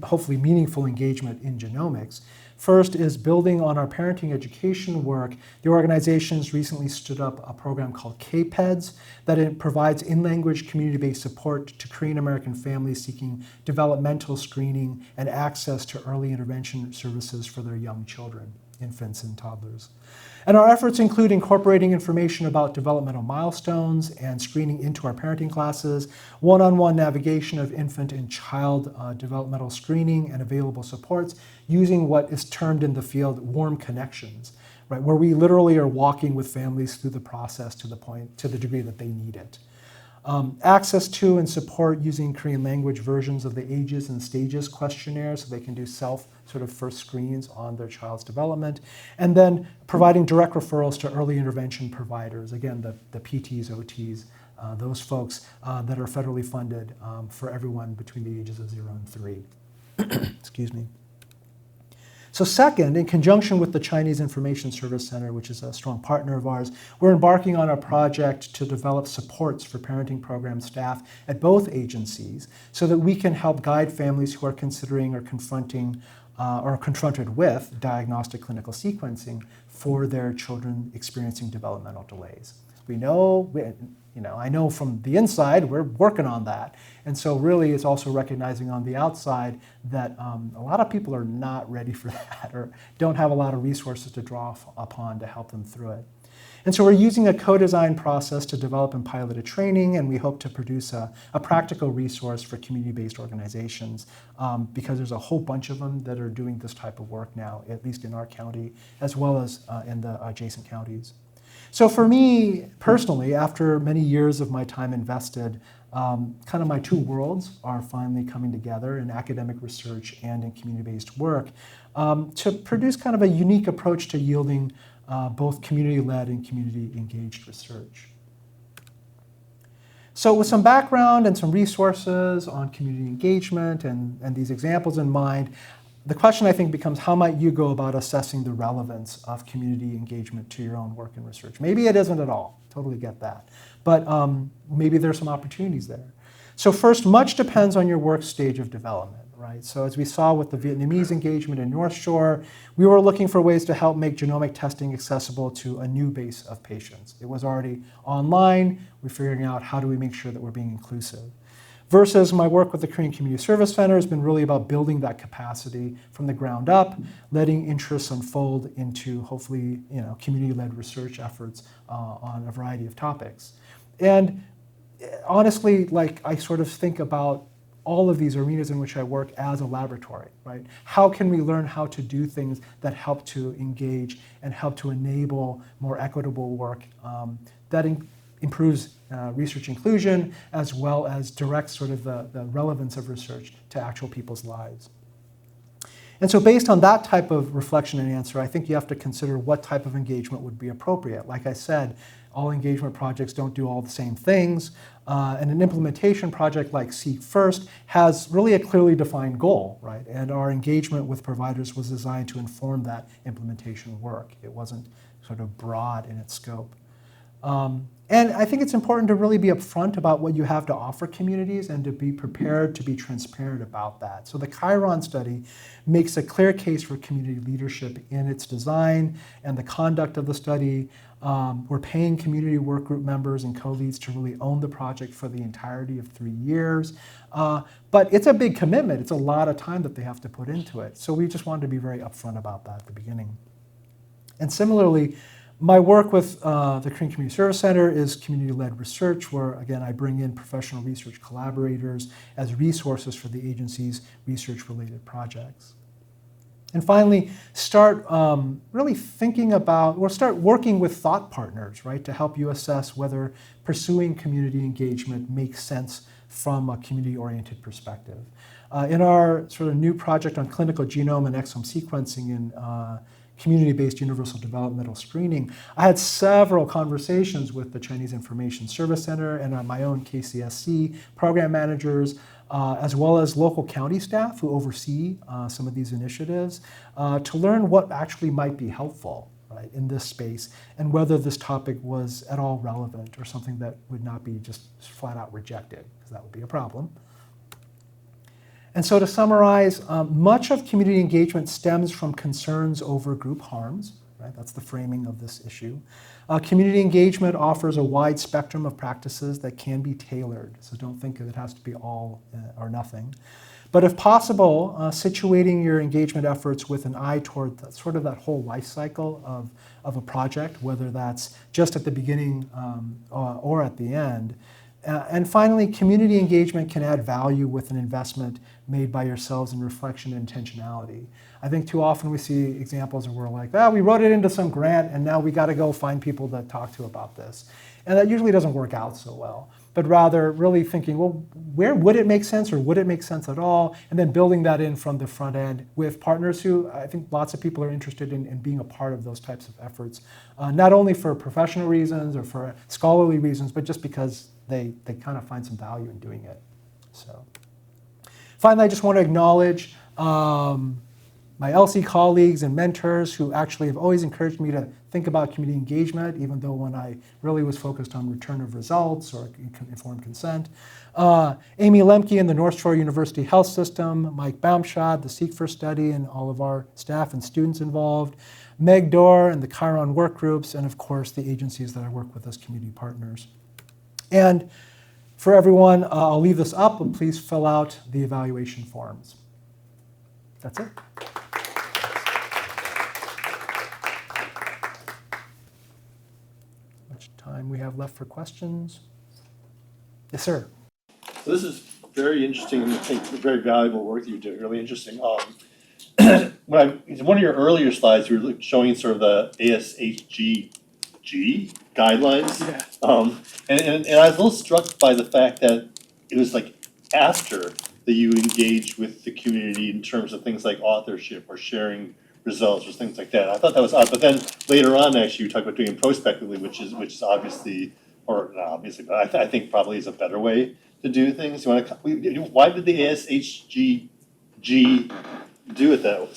hopefully meaningful engagement in genomics. First is building on our parenting education work. The organization's recently stood up a program called KPEDS that it provides in-language community-based support to Korean American families seeking developmental screening and access to early intervention services for their young children, infants and toddlers. And our efforts include incorporating information about developmental milestones and screening into our parenting classes, one-on-one navigation of infant and child developmental screening and available supports using what is termed in the field warm connections, right, where we literally are walking with families through the process to the degree that they need it. Access to and support using Korean language versions of the ages and stages questionnaire so they can do first screens on their child's development, and then providing direct referrals to early intervention providers, again, the PTs, OTs, those folks that are federally funded for everyone between the ages of 0 and 3. Excuse me. So second, in conjunction with the Chinese Information Service Center, which is a strong partner of ours, we're embarking on a project to develop supports for parenting program staff at both agencies so that we can help guide families who are considering or confronting or confronted with diagnostic clinical sequencing for their children experiencing developmental delays. I know from the inside, we're working on that. And so really it's also recognizing on the outside that a lot of people are not ready for that or don't have a lot of resources to draw upon to help them through it. And so we're using a co-design process to develop and pilot a training, and we hope to produce a practical resource for community-based organizations because there's a whole bunch of them that are doing this type of work now, at least in our county, as well as in the adjacent counties. So for me, personally, after many years of my time invested, kind of my two worlds are finally coming together in academic research and in community-based work to produce kind of a unique approach to yielding both community-led and community-engaged research. So with some background and some resources on community engagement and these examples in mind, the question, I think, becomes how might you go about assessing the relevance of community engagement to your own work and research? Maybe it isn't at all, totally get that. But maybe there's some opportunities there. So first, much depends on your work stage of development, right? So as we saw with the Vietnamese engagement in North Shore, we were looking for ways to help make genomic testing accessible to a new base of patients. It was already online. We're figuring out how do we make sure that we're being inclusive. Versus my work with the Korean Community Service Center has been really about building that capacity from the ground up, letting interests unfold into hopefully community-led research efforts on a variety of topics. And honestly, I sort of think about all of these arenas in which I work as a laboratory, right? How can we learn how to do things that help to engage and help to enable more equitable work that improves research inclusion, as well as directs sort of the relevance of research to actual people's lives. And so based on that type of reflection and answer, I think you have to consider what type of engagement would be appropriate. Like I said, all engagement projects don't do all the same things. And an implementation project like SeqFirst has really a clearly defined goal, right? And our engagement with providers was designed to inform that implementation work. It wasn't sort of broad in its scope. And I think it's important to really be upfront about what you have to offer communities and to be prepared to be transparent about that. So the CHIRON study makes a clear case for community leadership in its design and the conduct of the study. We're paying community work group members and co-leads to really own the project for the entirety of 3 years. But it's a big commitment. It's a lot of time that they have to put into it. So we just wanted to be very upfront about that at the beginning. And similarly, my work with the Korean Community Service Center is community-led research, where, again, I bring in professional research collaborators as resources for the agency's research-related projects. And finally, start really thinking about, or start working with thought partners, right, to help you assess whether pursuing community engagement makes sense from a community-oriented perspective. In our sort of new project on clinical genome and exome sequencing in community-based universal developmental screening, I had several conversations with the Chinese Information Service Center and my own KCSC program managers, as well as local county staff who oversee some of these initiatives, to learn what actually might be helpful, right, in this space, and whether this topic was at all relevant or something that would not be just flat out rejected, because that would be a problem. And so to summarize, much of community engagement stems from concerns over group harms, right? That's the framing of this issue. Community engagement offers a wide spectrum of practices that can be tailored, so don't think that it has to be all or nothing. But if possible, situating your engagement efforts with an eye toward sort of that whole life cycle of a project, whether that's just at the beginning or at the end. And finally, community engagement can add value with an investment made by yourselves in reflection and intentionality. I think too often we see examples where we're like, we wrote it into some grant and now we got to go find people to talk to about this. And that usually doesn't work out so well. But rather really thinking, well, where would it make sense or would it make sense at all? And then building that in from the front end with partners who I think lots of people are interested in being a part of those types of efforts, not only for professional reasons or for scholarly reasons, but just because they kind of find some value in doing it. So finally, I just want to acknowledge my LC colleagues and mentors who actually have always encouraged me to think about community engagement, even though when I really was focused on return of results or informed consent. Amy Lemke in the North Shore University Health System, Mike Baumschad, the SeqFirst study, and all of our staff and students involved, Meg Dorr and the CHIRON work groups, and of course the agencies that I work with as community partners. And for everyone, I'll leave this up, but please fill out the evaluation forms. That's it. How much time we have left for questions? Yes, sir. So this is very interesting and I think very valuable work that you're doing, really interesting. In one of your earlier slides, you were showing sort of the ASHG guidelines. Yeah. And I was a little struck by the fact that it was like after that you engaged with the community in terms of things like authorship or sharing results or things like that. I thought that was odd, but then later on, actually, you talk about doing it prospectively, which is obviously, or not obviously, but I think probably is a better way to do things. Why did the ASHG do it that way?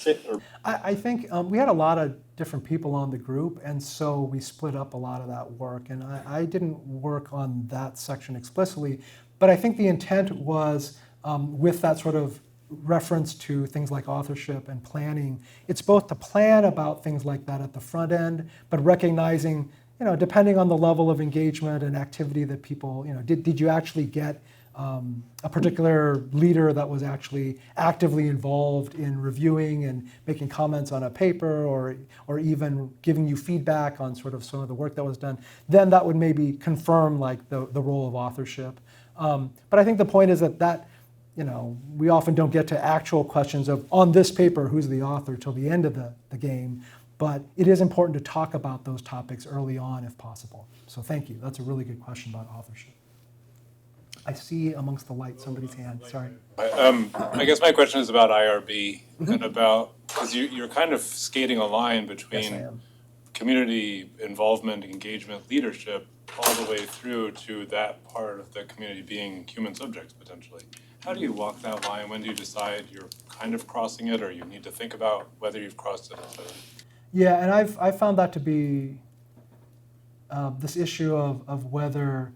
I think we had a lot of different people on the group, and so we split up a lot of that work. And I didn't work on that section explicitly, but I think the intent was with that sort of reference to things like authorship and planning. It's both to plan about things like that at the front end, but recognizing, depending on the level of engagement and activity that people, did you actually get a particular leader that was actually actively involved in reviewing and making comments on a paper or even giving you feedback on sort of some of the work that was done, then that would maybe confirm like the role of authorship. But I think the point is that we often don't get to actual questions of, on this paper, who's the author till the end of the game. But it is important to talk about those topics early on if possible. So thank you. That's a really good question about authorship. I see amongst the light somebody's hand, sorry. I guess my question is about IRB and about, because you're kind of skating a line between Yes, I am. community involvement, engagement, leadership, all the way through to that part of the community being human subjects potentially. How do you walk that line? When do you decide you're kind of crossing it, or you need to think about whether you've crossed it, et cetera? Yeah, and I've found that to be this issue of whether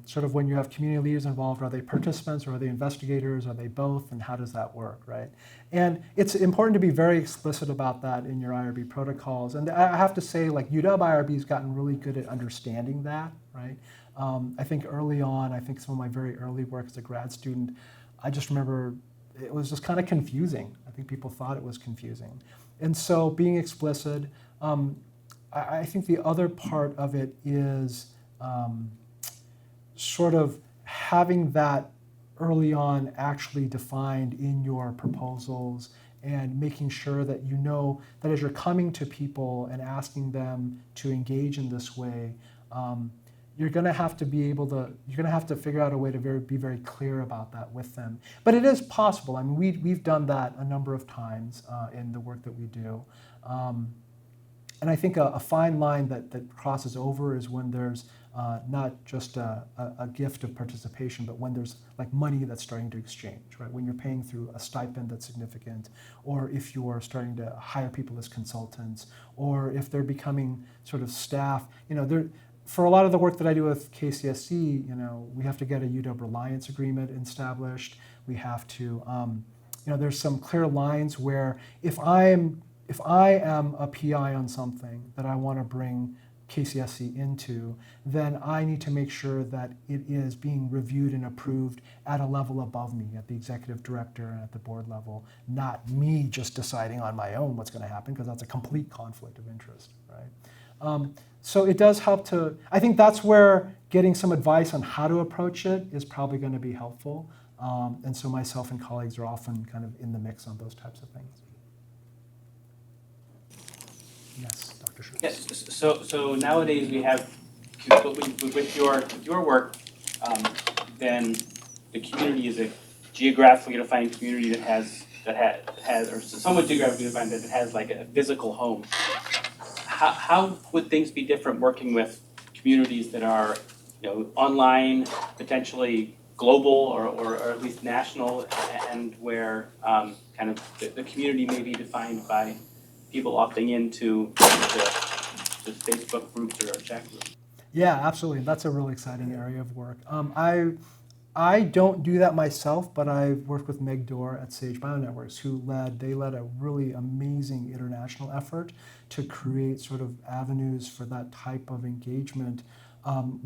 sort of when you have community leaders involved, are they participants or are they investigators? Are they both? And how does that work, right? And it's important to be very explicit about that in your IRB protocols. And I have to say, like UW IRB has gotten really good at understanding that, right? I think early on, I think some of my very early work as a grad student, I just remember it was just kind of confusing. I think people thought it was confusing. And so being explicit, I think the other part of it is sort of having that early on actually defined in your proposals and making sure that you know that as you're coming to people and asking them to engage in this way, you're going to have to be able to, you're going to have to figure out a way to be very clear about that with them. But it is possible. I mean, we've done that a number of times in the work that we do. And I think a fine line that crosses over is when there's not just a gift of participation, but when there's like money that's starting to exchange, right? When you're paying through a stipend that's significant, or if you're starting to hire people as consultants, or if they're becoming sort of staff. You know, for a lot of the work that I do with KCSC, you know, we have to get a UW Reliance agreement established. We have to, you know, there's some clear lines where if I am a PI on something that I want to bring KCSC into, then I need to make sure that it is being reviewed and approved at a level above me, at the executive director and at the board level, not me just deciding on my own what's going to happen, because that's a complete conflict of interest, right? So it does help to, I think that's where getting some advice on how to approach it is probably going to be helpful. And so myself and colleagues are often kind of in the mix on those types of things. Yes, Dr. Schultz. Yes. So nowadays we have with your work, then the community is a geographically defined community that has or somewhat geographically defined that has like a physical home. How would things be different working with communities that are, you know, online, potentially global or at least national, and where kind of the community may be defined by people opting into the Facebook groups or chat groups? Yeah, absolutely. That's a really exciting area of work. I don't do that myself, but I've worked with Meg Dorr at Sage Bionetworks, they led a really amazing international effort to create sort of avenues for that type of engagement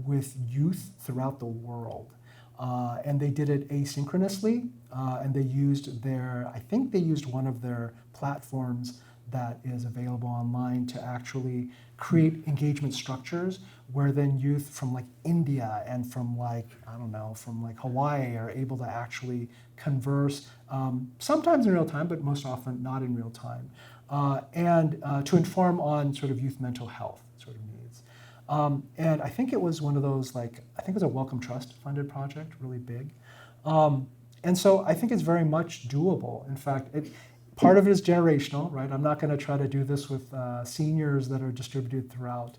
with youth throughout the world. And they did it asynchronously, and they used I think they used one of their platforms that is available online to actually create engagement structures where then youth from like India and from like, I don't know, from like Hawaii are able to actually converse, sometimes in real time, but most often not in real time, and to inform on sort of youth mental health sort of needs. And I think it was one of those, like, I think it was a Wellcome Trust funded project, really big. And so I think it's very much doable. In fact, part of it is generational, right? I'm not going to try to do this with seniors that are distributed throughout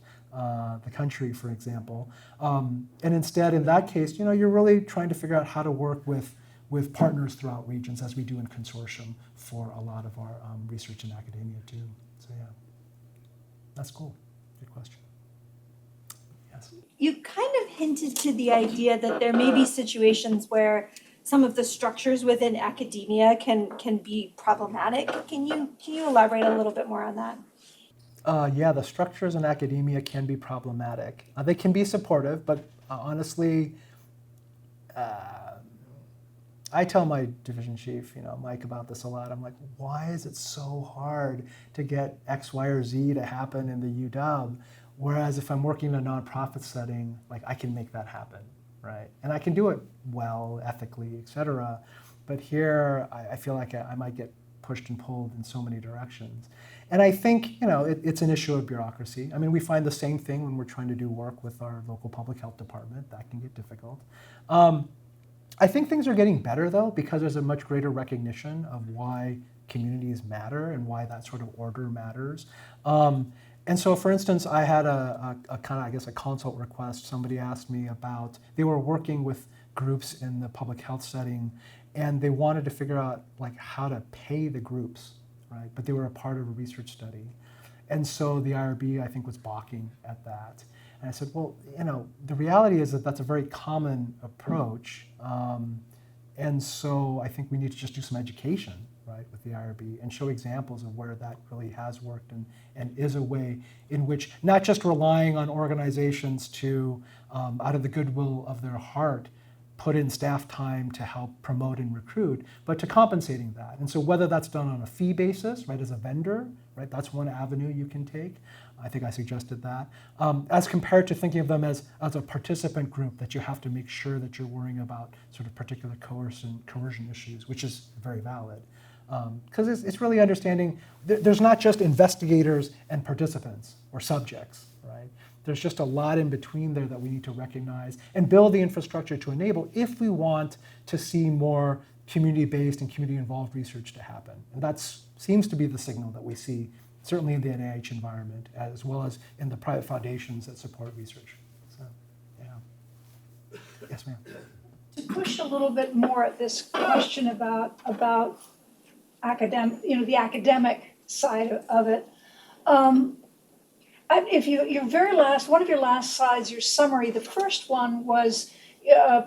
the country, for example. And instead, in that case, you know, you're really trying to figure out how to work with partners throughout regions, as we do in consortium for a lot of our research and academia too. So yeah, that's cool. Good question. Yes. You kind of hinted to the idea that there may be situations where some of the structures within academia can be problematic. Can you elaborate a little bit more on that? Yeah, the structures in academia can be problematic. They can be supportive, but honestly, I tell my division chief, you know, Mike, about this a lot. I'm like, why is it so hard to get X, Y, or Z to happen in the UW? Whereas if I'm working in a nonprofit setting, like I can make that happen, right? And I can do it well, ethically, et cetera. But here, I feel like I might get pushed and pulled in so many directions. And I think, it's an issue of bureaucracy. I mean, we find the same thing when we're trying to do work with our local public health department. That can get difficult. I think things are getting better, though, because there's a much greater recognition of why communities matter and why that sort of order matters. And so, for instance, I had a kind of, I guess, a consult request. Somebody asked me about, they were working with groups in the public health setting, and they wanted to figure out like how to pay the groups, right? But they were a part of a research study. And so the IRB, I think, was balking at that. And I said, well, the reality is that that's a very common approach. And so I think we need to just do some education, right, with the IRB and show examples of where that really has worked and is a way in which not just relying on organizations to, out of the goodwill of their heart, put in staff time to help promote and recruit, but to compensating that. And so whether that's done on a fee basis, right, as a vendor, right, that's one avenue you can take. I think I suggested that. As compared to thinking of them as a participant group that you have to make sure that you're worrying about sort of particular coercion issues, which is very valid. Because it's really understanding, there's not just investigators and participants or subjects, right? There's just a lot in between there that we need to recognize and build the infrastructure to enable if we want to see more community-based and community-involved research to happen. And that seems to be the signal that we see, certainly in the NIH environment, as well as in the private foundations that support research. So, yeah. Yes, ma'am. To push a little bit more at this question about academic, the academic side of it. If your very last, one of your last slides, your summary, the first one was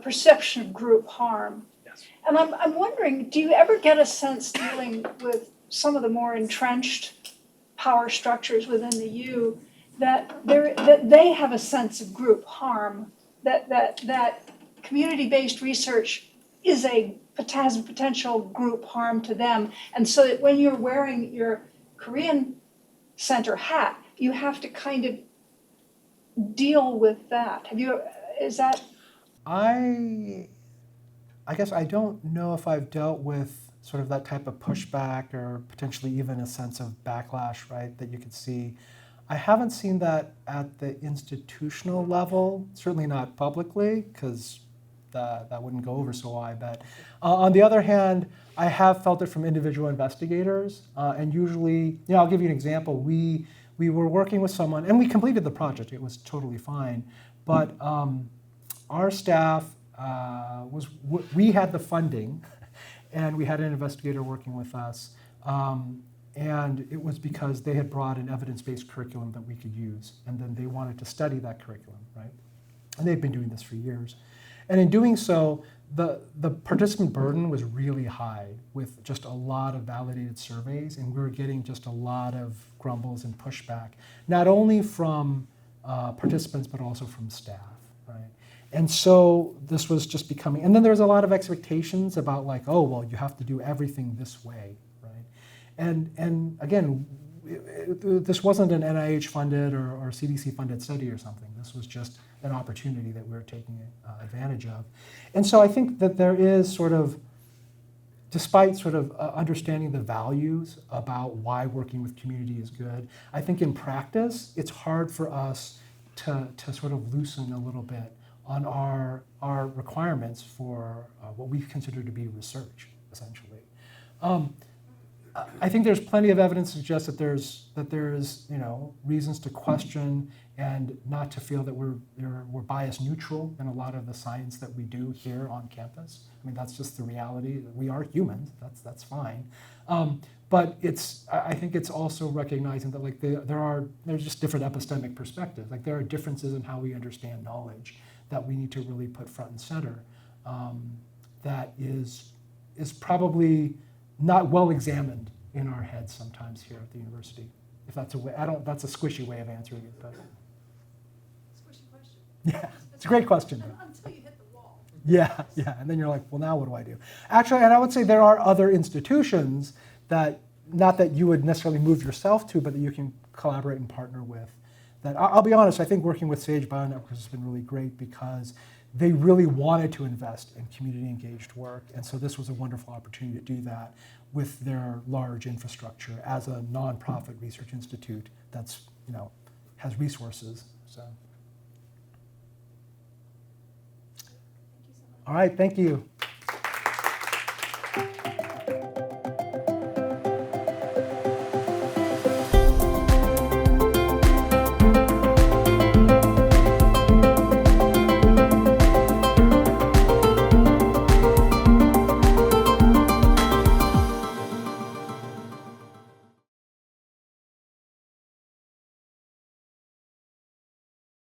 perception of group harm. Yes. And I'm wondering, do you ever get a sense dealing with some of the more entrenched power structures within the U that they have a sense of group harm, that community-based research has a potential group harm to them, and so that when you're wearing your Korean Center hat, you have to kind of deal with that. Is that? I guess I don't know if I've dealt with sort of that type of pushback or potentially even a sense of backlash, right, that you could see. I haven't seen that at the institutional level, certainly not publicly, because that wouldn't go over so well, I bet. On the other hand, I have felt it from individual investigators, and usually, I'll give you an example. We were working with someone, and we completed the project. It was totally fine, but our staff we had the funding, and we had an investigator working with us, and it was because they had brought an evidence-based curriculum that we could use, and then they wanted to study that curriculum, right? And they've been doing this for years. And in doing so, the participant burden was really high with just a lot of validated surveys, and we were getting just a lot of grumbles and pushback, not only from participants, but also from staff, right? And so this was just becoming, and then there's a lot of expectations about like, oh, well, you have to do everything this way, right? And again, this wasn't an NIH-funded or CDC-funded study or something. This was just an opportunity that we were taking advantage of. And so I think that there is sort of, despite sort of understanding the values about why working with community is good, I think in practice, it's hard for us to sort of loosen a little bit on our requirements for what we consider to be research, essentially. I think there's plenty of evidence to suggest that there's reasons to question and not to feel that we're bias neutral in a lot of the science that we do here on campus. I mean, that's just the reality. We are humans. That's fine. But I think it's also recognizing that like there's just different epistemic perspectives. Like there are differences in how we understand knowledge that we need to really put front and center. That is probably not well examined in our heads sometimes here at the university. If that's a way, that's a squishy way of answering it, but. Squishy question. Yeah, it's a great question. Until you hit the wall. Yeah, and then you're like, well, now what do I do? Actually, and I would say there are other institutions that, not that you would necessarily move yourself to, but that you can collaborate and partner with. That I'll be honest, I think working with Sage Bionetworks has been really great because they really wanted to invest in community engaged work. And so this was a wonderful opportunity to do that with their large infrastructure as a nonprofit research institute that's, has resources. So. All right, thank you.